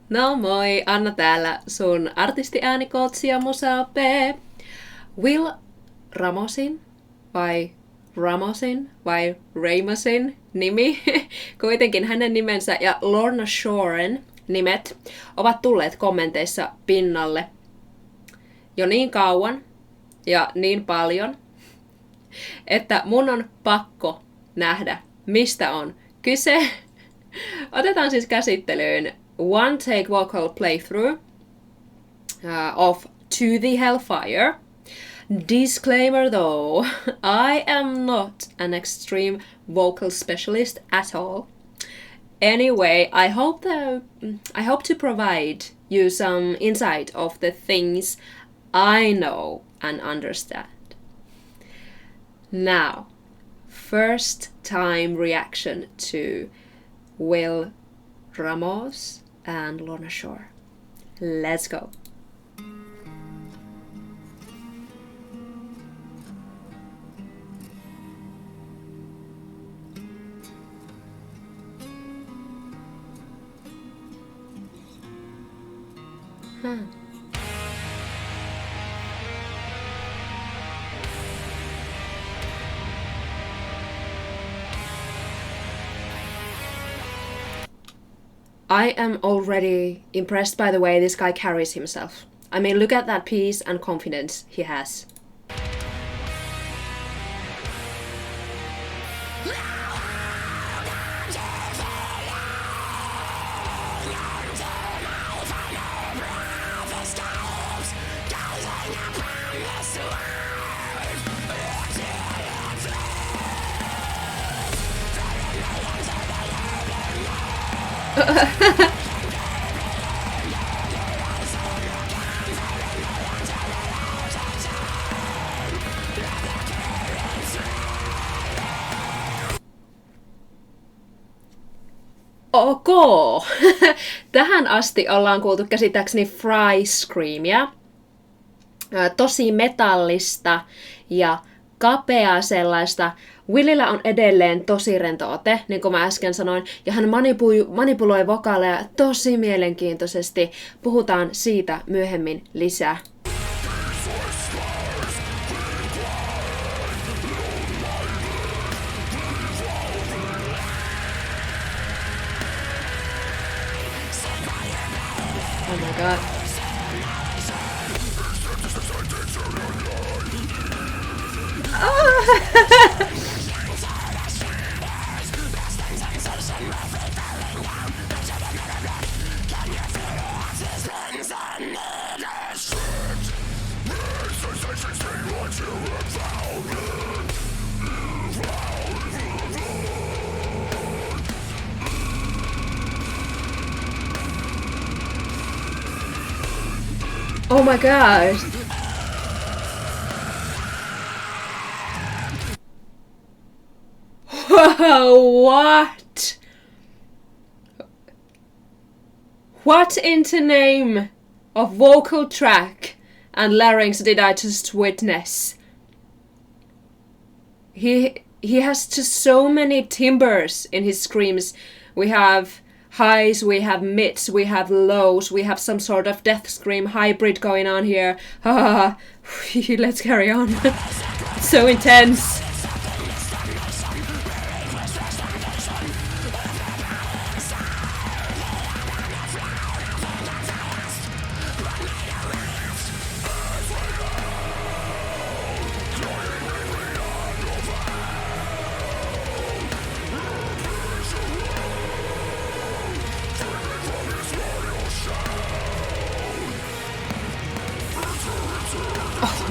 No moi, Anna täällä, sun artistiäänikoutsi ja musa P. Will Ramosin vai Ramosin nimi, kuitenkin hänen nimensä ja Lorna Shoren nimet ovat tulleet kommenteissa pinnalle jo niin kauan ja niin paljon, että mun on pakko nähdä, mistä on kyse. Otetaan siis käsittelyyn One Take Vocal Playthrough of To the Hellfire. Disclaimer though, I am not an extreme vocal specialist at all. Anyway, I hope to provide you some insight of the things I know and understand. Now, first time reaction to Will Ramos and Lorna Shore. Let's go. I am already impressed by the way this guy carries himself. I mean, look at that peace and confidence he has. Ok. Tähän asti ollaan kuultu käsittääkseni Fry Screamia. Tosi metallista ja kapeaa sellaista. Willillä on edelleen tosi rento ote, niin kuin mä äsken sanoin, ja hän manipuloi vokaaleja tosi mielenkiintoisesti. Puhutaan siitä myöhemmin lisää. Oh my god. Oh my god. What? What in the name of vocal track and larynx did I just witness? He has just so many timbres in his screams. We have highs, we have mids, we have lows, we have some sort of death scream hybrid going on here. Let's carry on. It's so intense.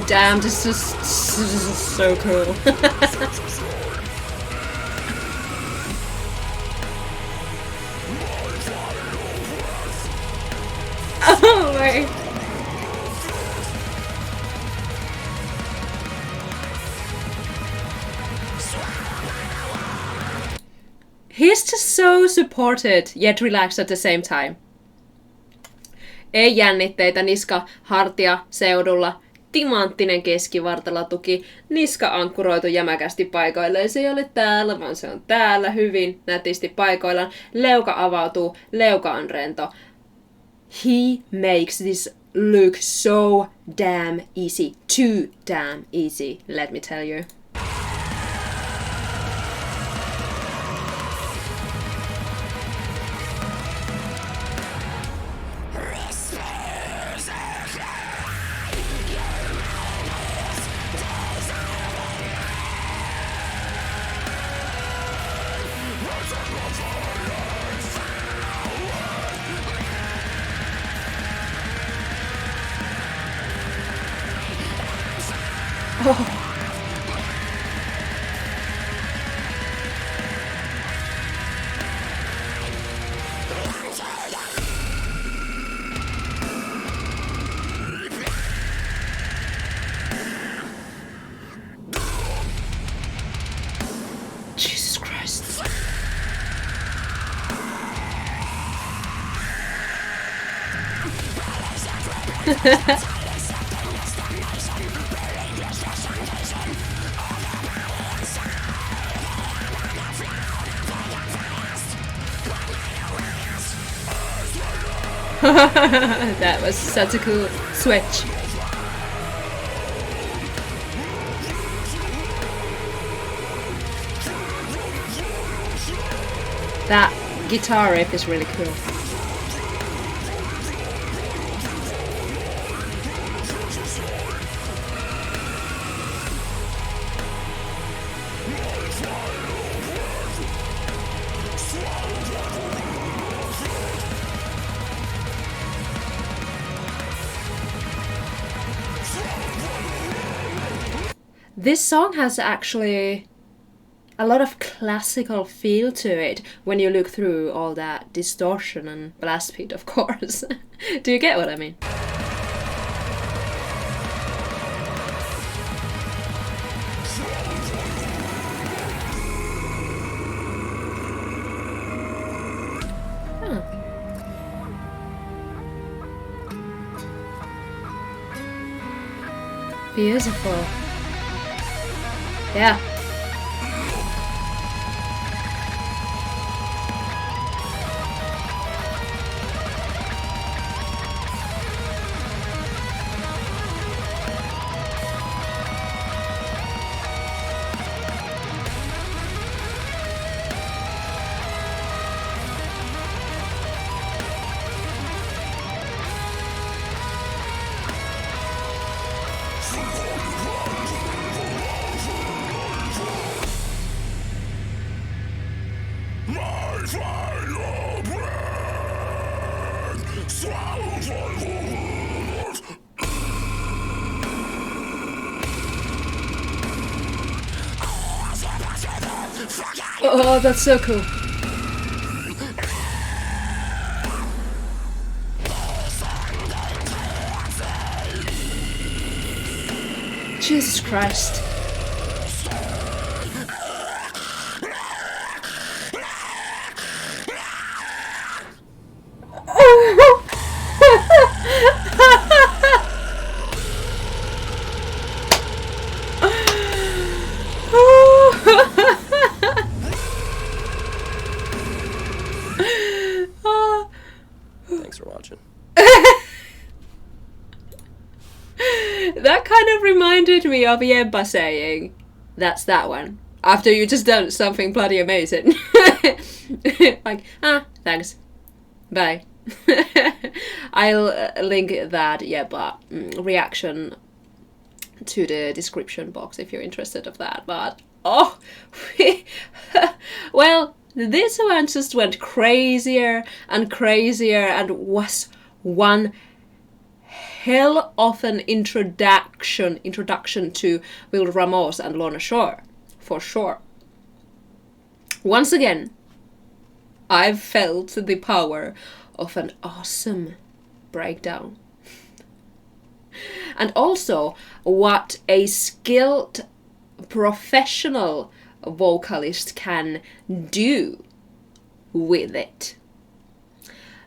Damn, this is so cool. Oh my. He's just so supported, yet relaxed at the same time. Ei jännitteitä niska, hartia, seudulla. Timanttinen keskivartalotuki, niska ankkuroitu jämäkästi paikoilleen. Se ei ole täällä, vaan se on täällä hyvin nätisti paikoillaan. Leuka avautuu, leuka on rento. He makes this look so damn easy. Too damn easy, let me tell you. Oh. Jesus Christ. That was such a cool switch. That guitar riff is really cool. This song has actually a lot of classical feel to it when you look through all that distortion and blast beat, of course. Do you get what I mean? Huh. Beautiful. Yeah. Oh, that's so cool. Jesus Christ. Thanks for watching. That kind of reminded me of Yebba saying, "That's that one," after you just done something bloody amazing. Like, thanks. Bye. I'll link that Yebba reaction to the description box if you're interested of that. But, oh, well, this one just went crazier and crazier and was one hell of an introduction to Will Ramos and Lorna Shore, for sure. Once again, I've felt the power of an awesome breakdown. And also what a skilled professional vocalist can do with it.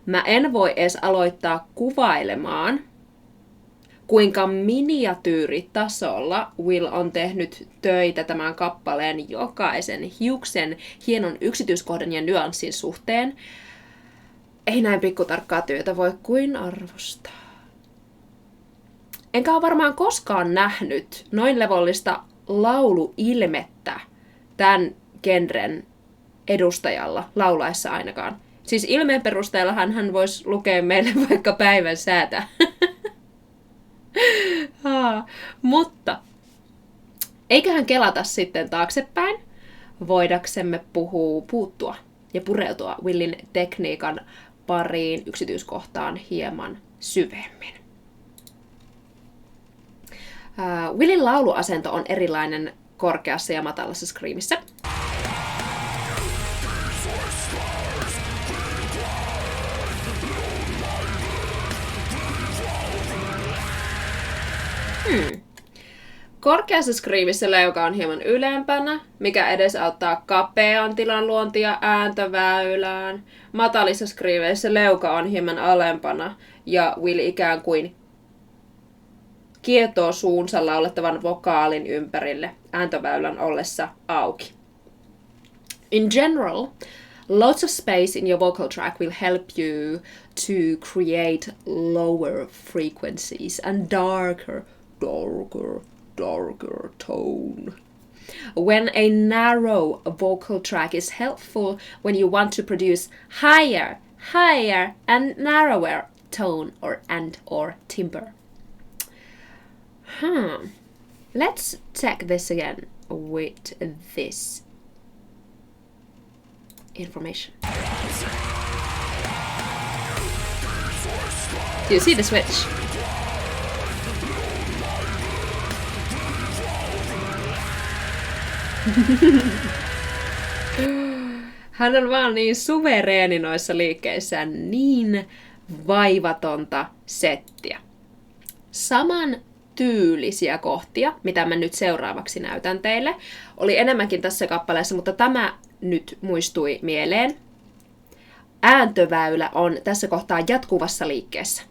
Mä en voi edes aloittaa kuvailemaan, kuinka miniatyyritasolla Will on tehnyt töitä tämän kappaleen jokaisen hiuksen hienon yksityiskohdan ja nyanssin suhteen. Ei näin pikkutarkkaa työtä voi kuin arvostaa. Enkä ole varmaan koskaan nähnyt noin levollista lauluilmettä tämän genren edustajalla laulaessa ainakaan. Siis ilmeen perusteella hän voisi lukea meille vaikka päivän säätä. Mutta eiköhän kelata sitten taaksepäin, voidaksemme puuttua ja pureutua Willin tekniikan pariin yksityiskohtaan hieman syvemmin. Willin lauluasento on erilainen korkeassa ja matalassa screamissä. Korkeassa screamissä leuka on hieman ylempänä, mikä edesauttaa kapean tilan luontia ääntöväylään. Matalissa screameissä leuka on hieman alempana ja Will ikään kuin kietoo suunsa laulettavan vokaalin ympärille ääntöväylän ollessa auki. In general, lots of space in your vocal track will help you to create lower frequencies and darker tone. When a narrow vocal track is helpful when you want to produce higher and narrower tone or timbre. Let's check this again with this information. Do you see the switch? Hän on vaan niin suvereeni noissa liikkeissään, niin vaivatonta settiä. Saman tyylisiä kohtia, mitä mä nyt seuraavaksi näytän teille, oli enemmänkin tässä kappaleessa, mutta tämä nyt muistui mieleen. Ääntöväylä on tässä kohtaa jatkuvassa liikkeessä.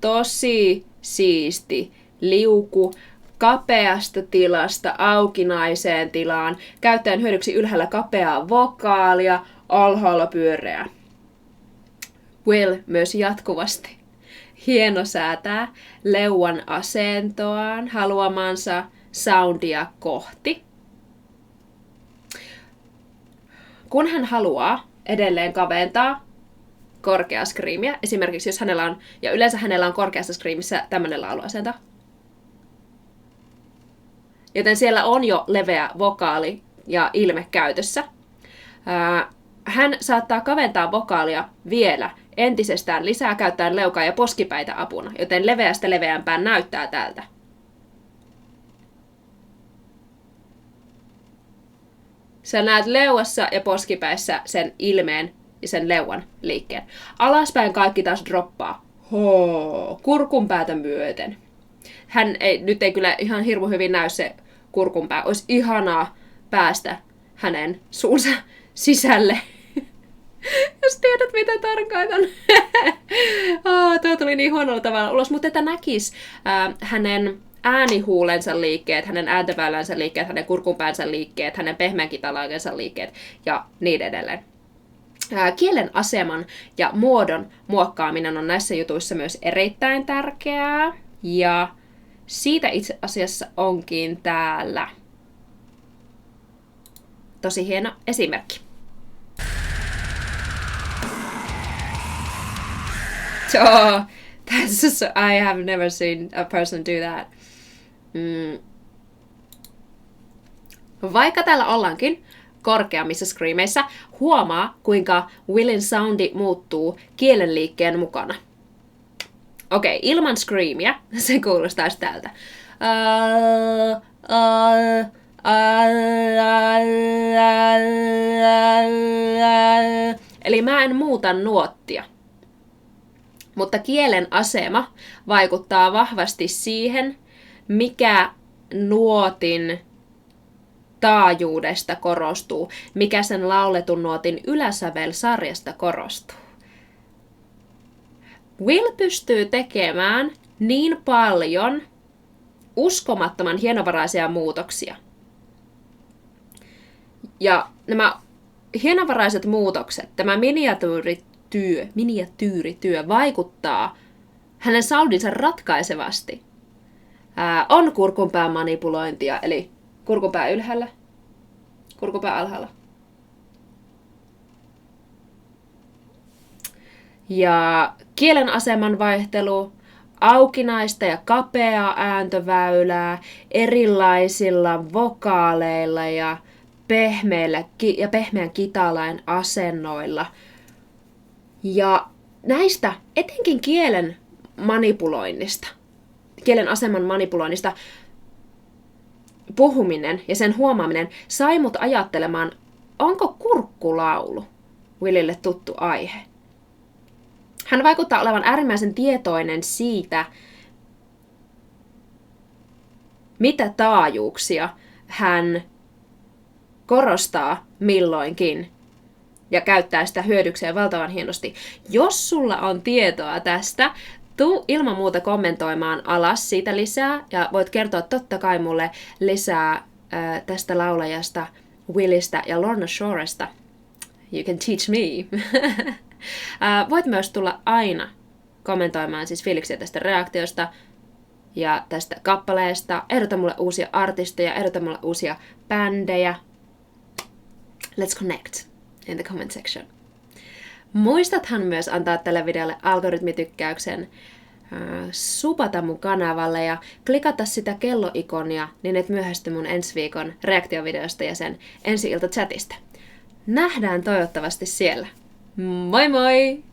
Tosi siisti liuku kapeasta tilasta aukinaiseen tilaan, käyttäen hyödyksi ylhäällä kapeaa vokaalia, alhaalla pyöreää. Will myös jatkuvasti hienosäätää leuan asentoaan haluamansa soundia kohti. Kun hän haluaa edelleen kaventaa korkeaa screamia, esimerkiksi jos hänellä on, ja yleensä hänellä on korkeassa screamissä tämmöinen lauluasento, joten siellä on jo leveä vokaali ja ilme käytössä. Hän saattaa kaventaa vokaalia vielä entisestään lisää käyttäen leukaa ja poskipäitä apuna, joten leveästä leveämpään näyttää tältä. Sä näet leuassa ja poskipäissä sen ilmeen ja sen leuan liikkeen. Alaspäin kaikki taas droppaa. Kurkunpäätä myöten. Nyt ei kyllä ihan hirmu hyvin näy se kurkunpää. Olisi ihanaa päästä hänen suunsa sisälle. Jos tiedät, mitä tarkoitan. Tuo tuli niin huonolla tavalla ulos, mutta että näkisi hänen äänihuulensa liikkeet, hänen ääntöväylänsä liikkeet, hänen kurkunpäänsä liikkeet, hänen pehmeän kitalaukensa liikkeet ja niin edelleen. Kielen aseman ja muodon muokkaaminen on näissä jutuissa myös erittäin tärkeää. Ja siitä itse asiassa onkin täällä tosi hieno esimerkki. I have never seen a person do that. Vaikka täällä ollaankin korkeammissa screameissä, huomaa, kuinka Willin soundi muuttuu kielenliikkeen mukana. Okei, ilman screamia se kuulostaisi tältä. Eli mä en muuta nuottia. Mutta kielen asema vaikuttaa vahvasti siihen, mikä nuotin taajuudesta korostuu, mikä sen lauletun nuotin yläsävelsarjasta korostuu. Will pystyy tekemään niin paljon uskomattoman hienovaraisia muutoksia. Ja nämä hienovaraiset muutokset, tämä miniatyyrityö vaikuttaa hänen soundinsa ratkaisevasti. On kurkunpää manipulointia, eli kurkunpää ylhäällä, kurkunpää alhaalla. Ja kielen aseman vaihtelu, aukinaista ja kapeaa ääntöväylää, erilaisilla vokaaleilla ja pehmeän kitalain asennoilla. Ja näistä, etenkin kielen manipuloinnista, kielen aseman manipuloinnista, puhuminen ja sen huomaaminen sai mut ajattelemaan, onko kurkkulaulu Willille tuttu aihe. Hän vaikuttaa olevan äärimmäisen tietoinen siitä, mitä taajuuksia hän korostaa milloinkin ja käyttää sitä hyödykseen valtavan hienosti. Jos sulla on tietoa tästä, tuu ilman muuta kommentoimaan alas siitä lisää ja voit kertoa totta kai mulle lisää tästä laulajasta, Willistä ja Lorna Shoresta. You can teach me. Voit myös tulla aina kommentoimaan siis fiiliksiä tästä reaktiosta ja tästä kappaleesta. Ehdota mulle uusia artisteja, ehdota mulle uusia bändejä. Let's connect in the comment section. Muistathan myös antaa tälle videolle algoritmitykkäyksen, supata mun kanavalle ja klikata sitä kelloikonia, niin et myöhästy mun ensi viikon reaktiovideosta ja sen ensi-ilta chatista. Nähdään toivottavasti siellä. Moi moi!